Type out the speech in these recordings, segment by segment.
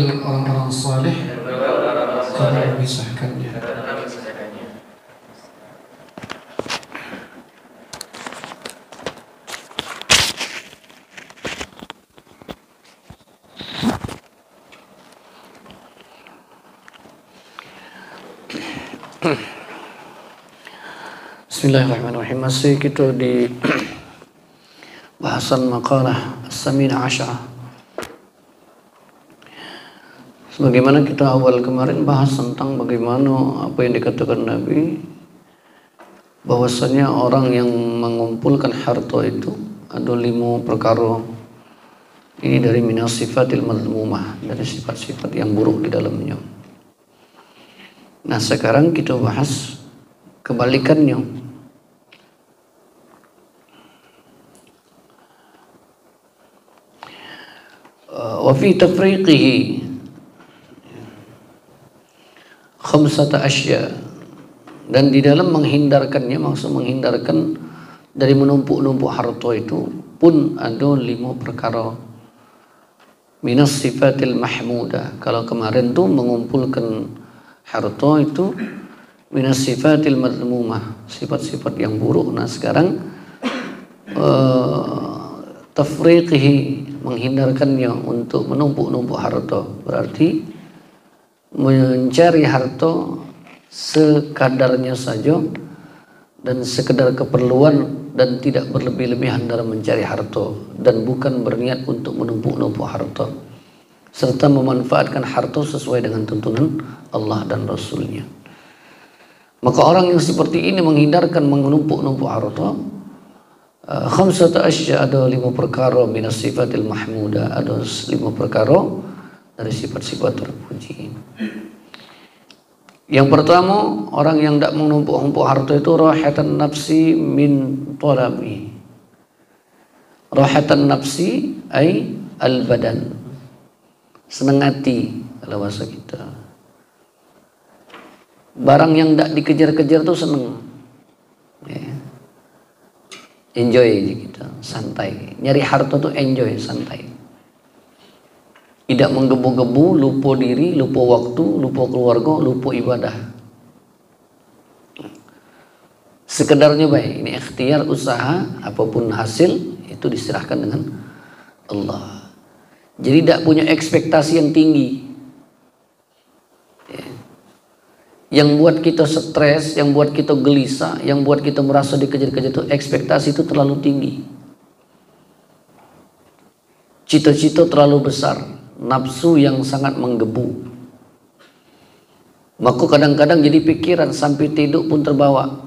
dengan orang-orang saleh karena memisahkannya. Bismillahirrahmanirrahim. Masih kita di bahasan maqalah As-Samina Asyarah. Sebagaimana kita awal kemarin bahas tentang bagaimana apa yang dikatakan Nabi, bahwasanya orang yang mengumpulkan harta itu ada 5 perkara. Ini dari minas sifatil madhmumah, dari sifat-sifat yang buruk di dalamnya. Nah, sekarang kita bahas kebalikannya. Wa fi tafriqihi khamsata asya, dan di dalam menghindarkannya, maksud menghindarkan dari menumpuk-numpuk harta itu pun ada 5 perkara. Minas sifatil mahmudah, kalau kemarin tuh mengumpulkan harta itu minas sifatil madhmumah, sifat-sifat yang buruk. Nah, sekarang tafriqihi, menghindarkannya untuk menumpuk-numpuk harta, berarti mencari harta sekadarnya saja dan sekedar keperluan, dan tidak berlebih-lebihan dalam mencari harta, dan bukan berniat untuk menumpuk-numpuk harta, serta memanfaatkan harta sesuai dengan tuntunan Allah dan Rasulnya. Maka orang yang seperti ini menghindarkan menumpuk-numpuk harta. Khamsata asya, ada 5 perkara minas sifatil mahmudah, ada 5 perkara dari sifat-sifat terpuji. Yang pertama, orang yang tidak menumpuk-numpuk harta itu rahatan nafsi min talabi. Rahatan nafsi ay al badan, senang hati kalau bahasa kita. Barang yang tidak dikejar-kejar itu senang, ya. Enjoy gitu, santai. Nyari harta tuh enjoy, santai. Tidak menggebu-gebu, lupa diri, lupa waktu, lupa keluarga, lupa ibadah. Sekedarnya baik. Ini ikhtiar, usaha, apapun hasil itu diserahkan dengan Allah. Jadi tidak punya ekspektasi yang tinggi. Yang buat kita stres, yang buat kita gelisah, yang buat kita merasa dikejar-kejar itu ekspektasi itu terlalu tinggi. Cita-cita terlalu besar, nafsu yang sangat menggebu. Maka kadang-kadang jadi pikiran sampai tidur pun terbawa.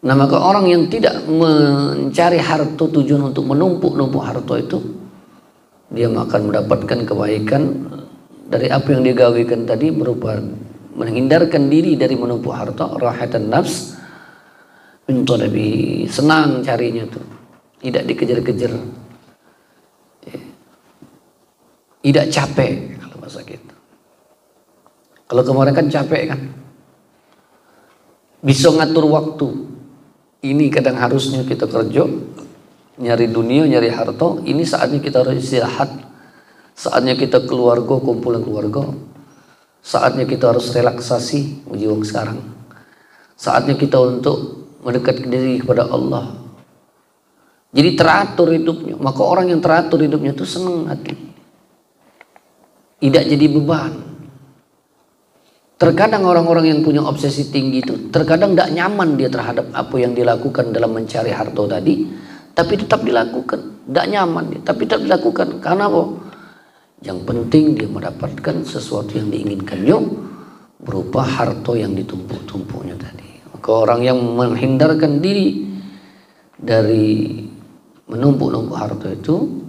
Nah, maka orang yang tidak mencari harta tujuan untuk menumpuk-numpuk harta itu, dia akan mendapatkan kebaikan dari apa yang digawikan tadi, berupa menghindarkan diri dari menumpuk harta, rahatan nafs min talabi, senang carinya tuh, tidak dikejar-kejar, tidak capek kalau bahasa kita. Kalau kemarin kan capek kan, bisa ngatur waktu. Ini kadang harusnya kita kerja, nyari dunia, nyari harta. Ini saatnya kita harus istirahat. Saatnya kita keluarga, kumpulan keluarga. Saatnya kita harus relaksasi, uji wong sekarang. Saatnya kita untuk mendekatkan diri kepada Allah. Jadi teratur hidupnya. Maka orang yang teratur hidupnya itu senang hati, tidak jadi beban. Terkadang orang-orang yang punya obsesi tinggi itu terkadang tidak nyaman dia terhadap apa yang dilakukan dalam mencari harta tadi, tapi tetap dilakukan. Tidak nyaman dia, tapi tetap dilakukan. Karena apa? Yang penting dia mendapatkan sesuatu yang diinginkannya berupa harta yang ditumpuk-tumpuknya tadi. Maka orang yang menghindarkan diri dari menumpuk-numpuk harta itu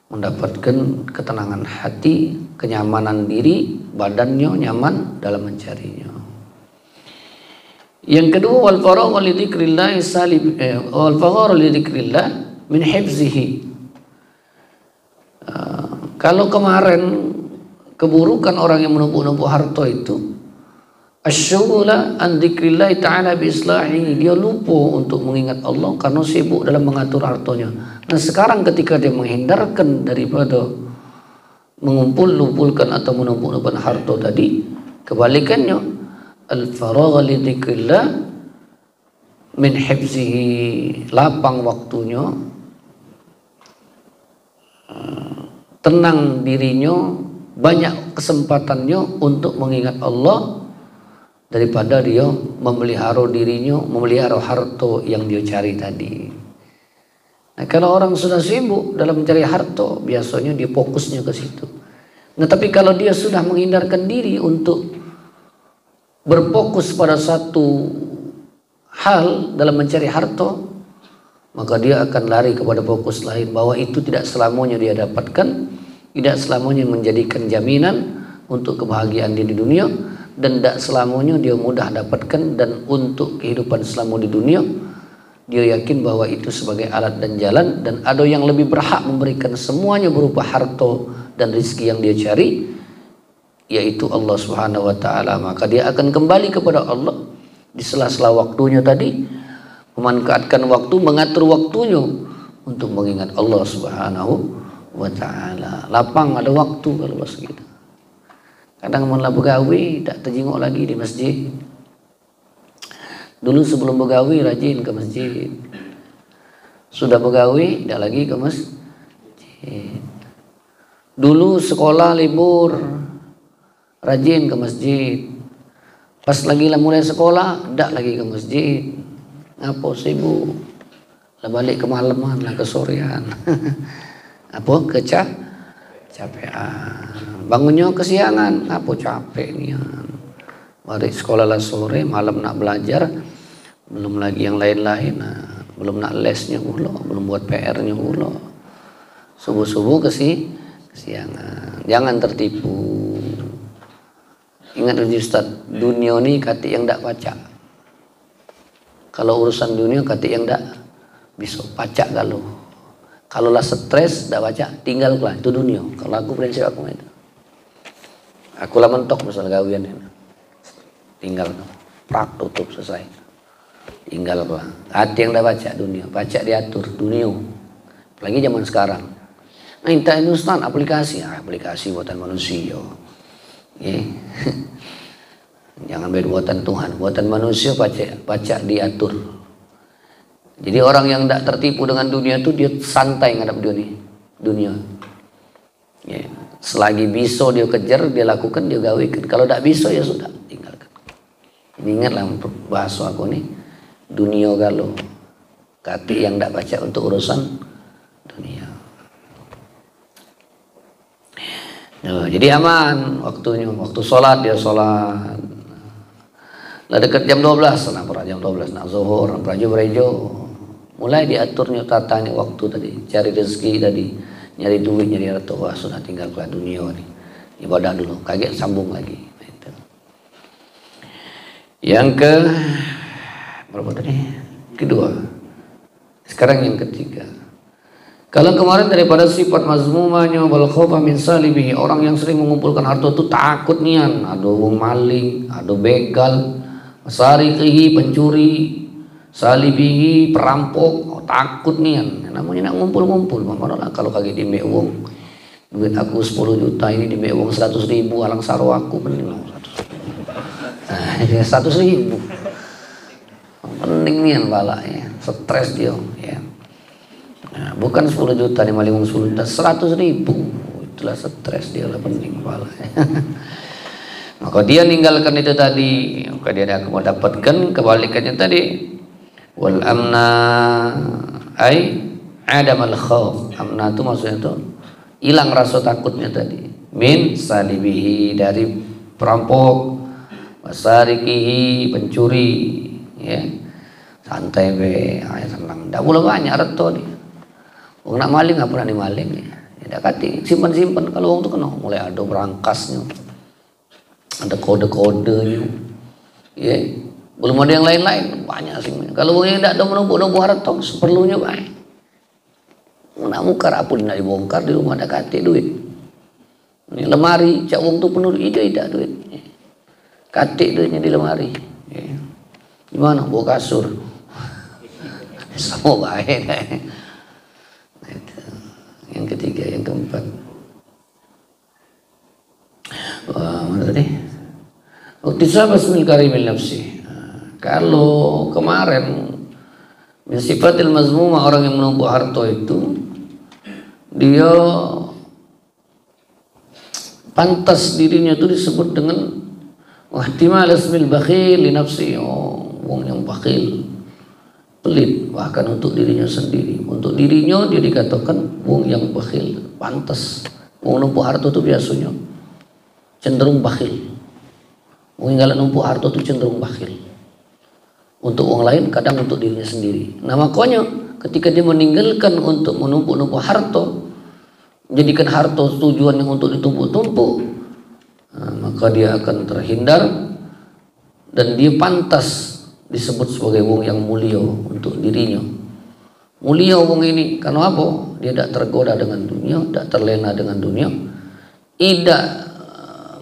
mendapatkan ketenangan hati, kenyamanan diri, badannya nyaman dalam mencarinya. Yang kedua, wal faragh li dzikrillah salib wal faragh li dzikrillah min hifzihi. Kalau kemarin keburukan orang yang menumpuk-numpuk harta itu asyghula an dzikrillah ta'ala bi islahi, dia lupa untuk mengingat Allah karena sibuk dalam mengatur hartanya. Nah, sekarang ketika dia menghindarkan daripada mengumpul-numpulkan atau menumpuk-numpukkan harta tadi. Kebalikannya, al-faragha li dzikrillah min hifzihi, lapang waktunya, tenang dirinya, banyak kesempatannya untuk mengingat Allah daripada dia memelihara dirinya, memelihara harta yang dia cari tadi. Nah, kalau orang sudah sibuk dalam mencari harta, biasanya dia fokusnya ke situ. Nah, tapi kalau dia sudah menghindarkan diri untuk berfokus pada satu hal dalam mencari harta, maka dia akan lari kepada fokus lain, bahwa itu tidak selamanya dia dapatkan, tidak selamanya menjadikan jaminan untuk kebahagiaan dia di dunia, dan tidak selamanya dia mudah dapatkan. Dan untuk kehidupan selama di dunia, dia yakin bahwa itu sebagai alat dan jalan, dan ada yang lebih berhak memberikan semuanya berupa harta dan rezeki yang dia cari, yaitu Allah Subhanahu wa taala. Maka dia akan kembali kepada Allah di sela-sela waktunya tadi, memanfaatkan waktu, mengatur waktunya untuk mengingat Allah Subhanahu wa taala. Lapang ada waktu kalau bahasa kita. Kadang malah begawi tak terjenguk lagi di masjid. Dulu sebelum begawi rajin ke masjid. Sudah begawi tidak lagi ke masjid. Dulu sekolah libur rajin ke masjid. Pas lagi lah mulai sekolah tidak lagi ke masjid. Apa sibuk? Lah balik ke malaman lah, ke sorean. Apa capean. Bangunnya kesiangan. Apa capek nian. Mari sekolah lah sore, malam nak belajar, belum lagi yang lain-lain, nah, belum nak lesnya pula, belum buat PR-nya pula. Subuh-subuh kesiangan. Jangan tertipu. Ingat Ustaz, dunia ni kati yang tak pacak. Kalau urusan dunia kati yang tak bisa pacak kalau lah stres tak pacak, tinggal lah itu dunia. Kalau aku prinsip aku itu. Aku lah mentok masalah gawian ini. Tinggal prak tutup selesai, tinggal lah. Hati yang dah baca dunia, baca diatur dunia, apalagi zaman sekarang. Nah, inta ini Ustaz aplikasi buatan manusia, jangan buatan Tuhan, buatan manusia baca diatur. Jadi orang yang tidak tertipu dengan dunia itu dia santai ngadap dunia. Selagi bisa dia kejar, dia lakukan, dia gawikan. Kalau tidak bisa ya sudah, tinggalkan. Ingatlah bahasa aku nih, dunia galau, kati yang tidak baca untuk urusan dunia. Nah, jadi aman waktunya, waktu sholat dia sholat. Lah dekat jam 12, nah jam 12 nak zuhur, berejo, mulai diaturnya tatanya waktu tadi, cari rezeki tadi, nyari duit, nyari harta, wah sudah tinggal ke dunia nih, ibadah dulu, kaget sambung lagi. Yang berapa tadi? Kedua. Sekarang yang ketiga. Kalau kemarin daripada sifat mazmumanya wal khaufa min salibihi, orang yang sering mengumpulkan harta itu takut nian, ada maling, ada begal, masariqihi pencuri, salibihi perampok, takut nian. Namanya nak ngumpul-ngumpul, malah kalau kaget di wong. Duit aku 10 juta ini di wong 100.000, alang saro aku bening 100.000. Pening nian bala ya, stres dia ya. Nah, bukan 10 juta nih maling 10 juta, 100.000. Itulah stres dia lah, pening bala ya. Maka dia ninggalkan itu tadi, maka dia akan mendapatkan kebalikannya tadi. Wal amna ay adamal khauf. Amna itu maksudnya itu hilang rasa takutnya tadi. Min salibihi, dari perampok, wasarikihi pencuri, ya santai be, senang. Tidak boleh banyak reto dia. Nak maling nggak pernah dimaling ya. Tidak kati simpan kalau orang tu kena mulai ada berangkasnya, ada kode-kodenya, ya. Belum ada yang lain-lain banyak sih. Kalau orang yang tidak ada menumpuk harta seperlunya baik. Nak mukar apa nak dibongkar di rumah ada kati duit. Ini lemari cak wong tu penuh ide tidak duit. Katik duitnya di lemari. Gimana? Bawa kasur. Semua baik. Yang ketiga, yang keempat. Waktisab asmil karimil nafsi. Kalau kemarin min sifatil mazmumah, orang yang menumpuk harta itu dia pantas dirinya itu disebut dengan wahtimal asmil bakhil li nafsi. Wong yang bakhil, pelit bahkan untuk dirinya sendiri. Untuk dirinya dia dikatakan wong yang bakhil, pantas. Wong numpuk harta itu biasanya cenderung bakhil. Wong yang numpuk harta itu cenderung bakhil. Untuk orang lain, kadang untuk dirinya sendiri. Nah makanya ketika dia meninggalkan untuk menumpuk-numpuk harta, menjadikan harta tujuannya untuk ditumpuk-tumpuk, nah, maka dia akan terhindar dan dia pantas disebut sebagai wong yang mulia untuk dirinya. Mulia wong ini karena apa? Dia tidak tergoda dengan dunia, tidak terlena dengan dunia, tidak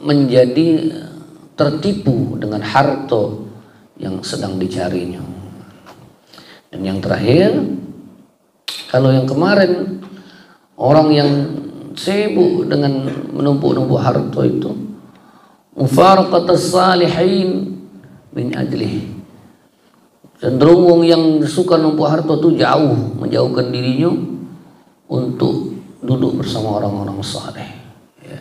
menjadi tertipu dengan harta yang sedang dicarinya. Dan yang terakhir, kalau yang kemarin orang yang sibuk dengan menumpuk-numpuk harta itu, mufaraqatus salihin min ajlihi, cenderung wong yang suka numpuk harta itu jauh, menjauhkan dirinya untuk duduk bersama orang-orang saleh. Ya.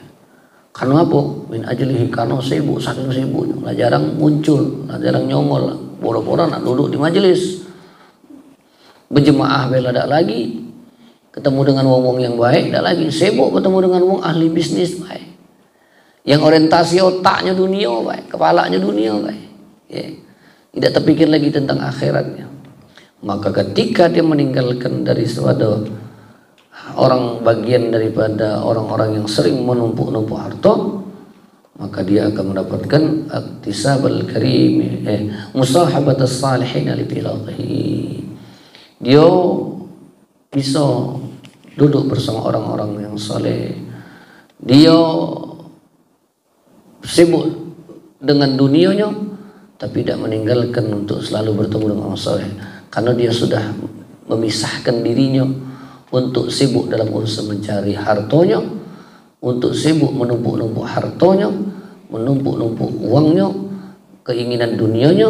Karena apa? Min ajlihi, karena sibuk, saking sibuknya, lah jarang muncul, lah jarang nyongol, pura-pura nak duduk di majelis. Berjemaah bela dak lagi, ketemu dengan wong-wong yang baik dak lagi, sibuk ketemu dengan wong ahli bisnis baik, yang orientasi otaknya dunia baik, kepalanya dunia baik. Ya. Tidak terpikir lagi tentang akhiratnya. Maka ketika dia meninggalkan dari suatu orang, bagian daripada orang-orang yang sering menumpuk-numpuk harta, maka dia akan mendapatkan iktisabal karim, musahabatas salihin li filatihi. Dia bisa duduk bersama orang-orang yang saleh. Dia sibuk dengan dunianya, tapi tidak meninggalkan untuk selalu bertemu dengan orang saleh, karena dia sudah memisahkan dirinya untuk sibuk dalam urusan mencari hartanya, untuk sibuk menumpuk-numpuk hartanya, menumpuk-numpuk uangnya, keinginan dunianya,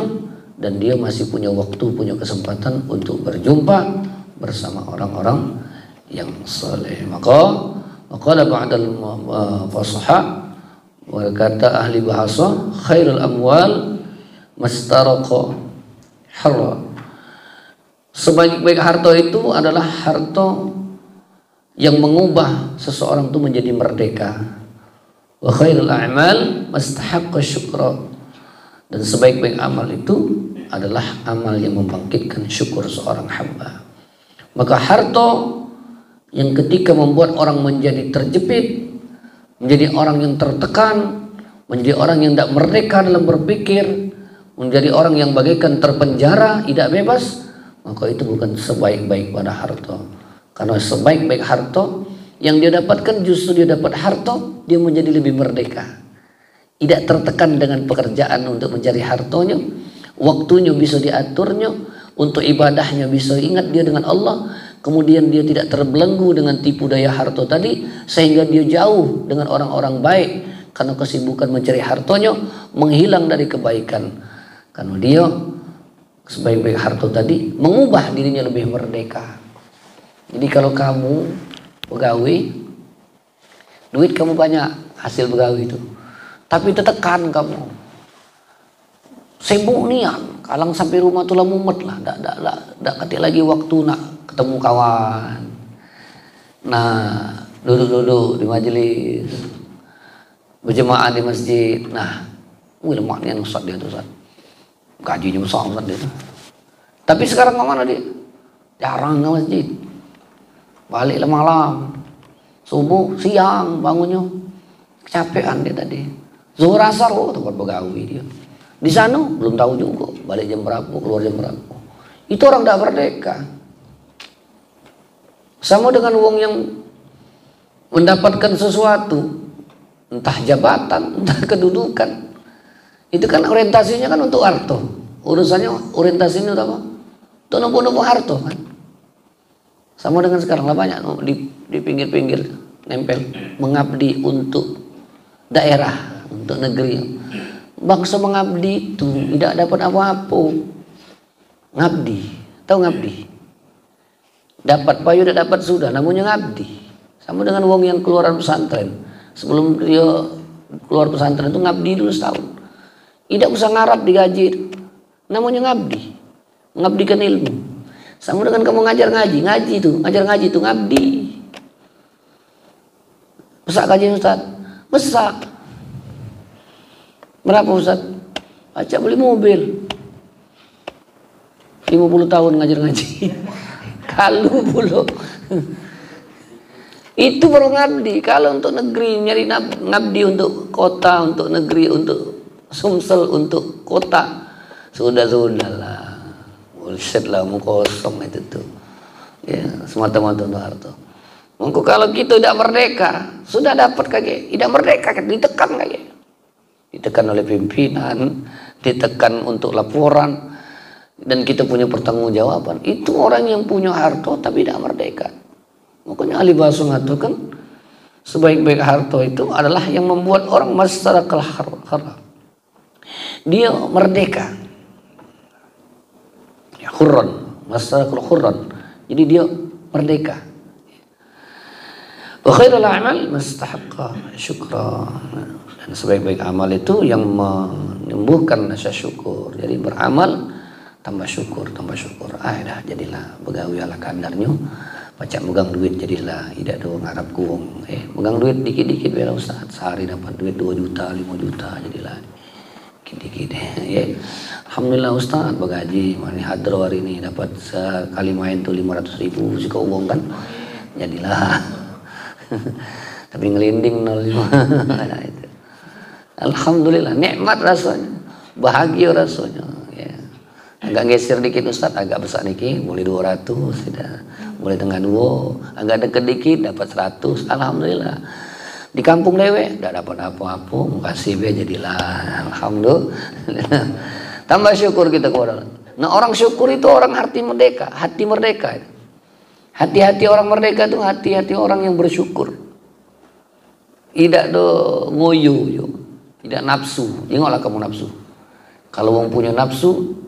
dan dia masih punya waktu, punya kesempatan untuk berjumpa bersama orang-orang yang saleh. Maka qala ba'dal fasaha, berkata ahli bahasa, khairul amwal mastaraqa harra. Sebaik-baik harta itu adalah harta yang mengubah seseorang itu menjadi merdeka. Wa khairul a'mal mastahaqqa syukra. Dan sebaik-baik amal itu adalah amal yang membangkitkan syukur seorang hamba. Maka harta yang ketika membuat orang menjadi terjepit, menjadi orang yang tertekan, menjadi orang yang tidak merdeka dalam berpikir, menjadi orang yang bagaikan terpenjara, tidak bebas, maka itu bukan sebaik-baik pada harta. Karena sebaik-baik harta yang dia dapatkan, justru dia dapat harta, dia menjadi lebih merdeka. Tidak tertekan dengan pekerjaan untuk mencari hartanya, waktunya bisa diaturnya, untuk ibadahnya bisa ingat dia dengan Allah, kemudian dia tidak terbelenggu dengan tipu daya harta tadi, sehingga dia jauh dengan orang-orang baik, karena kesibukan mencari hartanya menghilang dari kebaikan. Karena dia sebaik-baik harta tadi mengubah dirinya lebih merdeka. Jadi kalau kamu pegawai, duit kamu banyak, hasil pegawai itu, tapi tertekan kamu, sibuk nian, kalang sampai rumah tuh lah mumet lah, dak ketik lagi waktu nak ketemu kawan. Nah, duduk-duduk di majelis, berjemaah di masjid. Nah, lemak nian Ustaz dia tuh, Ustaz. Gajinya besar Ustaz dia tuh. Tapi sekarang kemana dia? Jarang ke masjid. Baliklah malam, subuh, siang bangunnya, kecapean dia tadi. Zuhur asar, tempat pegawai dia. Di sana belum tahu juga balik jam berapa, keluar jam berapa. Itu orang tidak merdeka. Sama dengan wong yang mendapatkan sesuatu, entah jabatan, entah kedudukan, itu kan orientasinya kan untuk harta. Urusannya orientasinya untuk apa? Untuk numpuk-numpuk harta kan. Sama dengan sekarang lah, banyak di pinggir-pinggir nempel mengabdi untuk daerah, untuk negeri. bangsa mengabdi itu tidak dapat apa-apa. Ngabdi, tahu ngabdi? Dapat payu tidak dapat sudah, namanya ngabdi. Sama dengan wong yang keluar pesantren. Sebelum dia keluar pesantren itu ngabdi dulu setahun. Tidak usah ngarap digaji, namanya ngabdi, mengabdikan ilmu. Sama dengan kamu ngajar ngaji, ngajar ngaji itu ngabdi. Besak gaji Ustaz, besak. Berapa Ustaz? Baca beli mobil. 50 tahun ngajar ngaji. Kalau puluh. Itu baru ngabdi. Kalau untuk negeri nyari ngabdi untuk kota, untuk negeri, untuk Sumsel, untuk kota, sudahlah. Bullshit lah, mau kosong itu tuh. Ya, semata-mata untuk harta. Mungkin kalau kita tidak merdeka, sudah dapat kage, tidak merdeka, ditekan kage. Ditekan oleh pimpinan, ditekan untuk laporan, dan kita punya pertanggungjawaban. Itu orang yang punya harta tapi tidak merdeka. Makanya Ali Basu mengatakan sebaik-baik harta itu adalah yang membuat orang masyarakat haram. Dia merdeka. Ya, khurran, masyarakat khurran. Jadi dia merdeka. Wa khairul a'mal mastahaqqa syukra. Dan sebaik-baik amal itu yang menumbuhkan rasa syukur. Jadi beramal tambah syukur, tambah syukur. Dah jadilah begawi ala kadarnya. Pacak megang duit jadilah tidak ada ngarap kuong. Megang duit dikit-dikit biar Ustaz. Sehari dapat duit 2 juta, 5 juta jadilah. Dikit-dikit ya. Alhamdulillah Ustaz bergaji. Mani hadro hari ini dapat sekali main tuh 500.000 suka uang kan. Jadilah. Tapi ngelinding 05. Nah, itu. Alhamdulillah nikmat rasanya. Bahagia rasanya. Agak geser dikit Ustaz, agak besar dikit boleh 200 sudah, boleh tengah 2, agak dekat dikit dapat 100, alhamdulillah. Di kampung dewe tidak dapat apa-apa, makasih be jadilah, alhamdulillah. Tambah syukur kita kepada Allah. Nah orang syukur itu orang hati merdeka, hati-hati orang merdeka itu hati-hati orang yang bersyukur. Tidak do ngoyo, tidak nafsu, janganlah kamu nafsu. Kalau orang punya nafsu,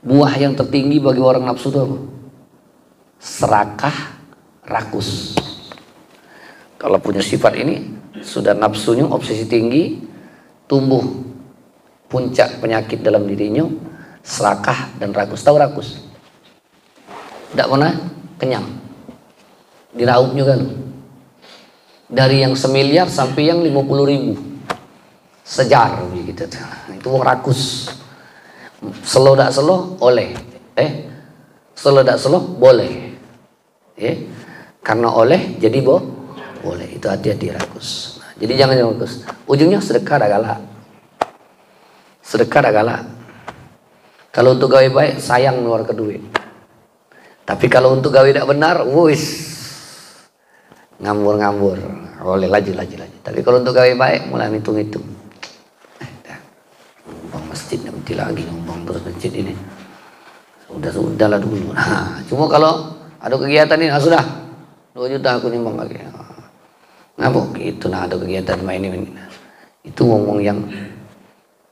buah yang tertinggi bagi orang nafsu itu apa? Serakah, rakus. Kalau punya sifat ini, sudah nafsunya obsesi tinggi, tumbuh puncak penyakit dalam dirinya, serakah dan rakus. Tahu rakus? Tidak pernah kenyang. Diraupnya kan. Dari yang 1 miliar sampai yang 50.000. Sejar begitu. Itu orang rakus. Slow tak slow oleh, slow tak slow boleh, karena oleh jadi boleh. Itu hati-hati rakus. Nah, jadi jangan rakus. Ujungnya sedekah dah galak. Sedekah dah galak. Kalau untuk gawe baik sayang keluar ke duit. Tapi kalau untuk gawe tidak benar, wis ngambur-ngambur. Boleh laju. Tapi kalau untuk gawe baik mulai hitung-hitung. Masjid nanti lagi ngomong terus masjid ini sudahlah dulu. Nah, cuma kalau ada kegiatan ini sudah 2 juta aku nyumbang lagi. Ngapa gitu? Nah ada kegiatan main ini. Itu ngomong yang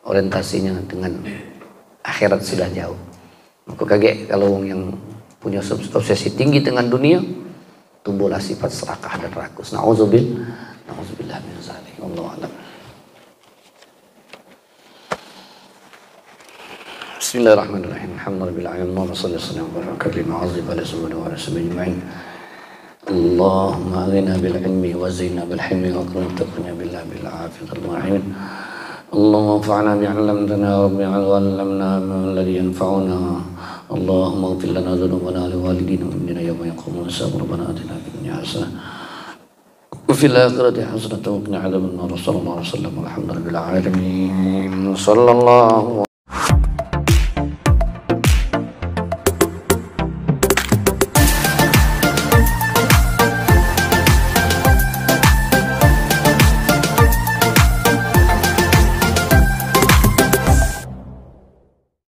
orientasinya dengan akhirat sudah jauh. Maka kaget kalau orang yang punya obsesi tinggi dengan dunia, tumbuhlah sifat serakah dan rakus. Nauzubillah min zalik. Wallahu a'lam. Bismillahirrahmanirrahim. Alhamdulillahirabbil alamin. Wassallallahu wasallam wa baraka ala sayyidina wa rasulina ajma'in. Allahumma aghina bil ilmi wa zina bil hilmi wa akrimna bil afiyati wal mu'in. Allahumma anfa'na bi 'allamtana wa bi 'allamna alladhi yanfa'una. Allahumma ighfir lana dhunubana wa li walidina minna yawma yaqumuna as-sa'a. Rabbana atina fid dunya hasanah wa fil akhirati hasanah wa qina 'adzaban nar. Sallallahu alaihi wasallam. Alhamdulillahil alamin. Sallallahu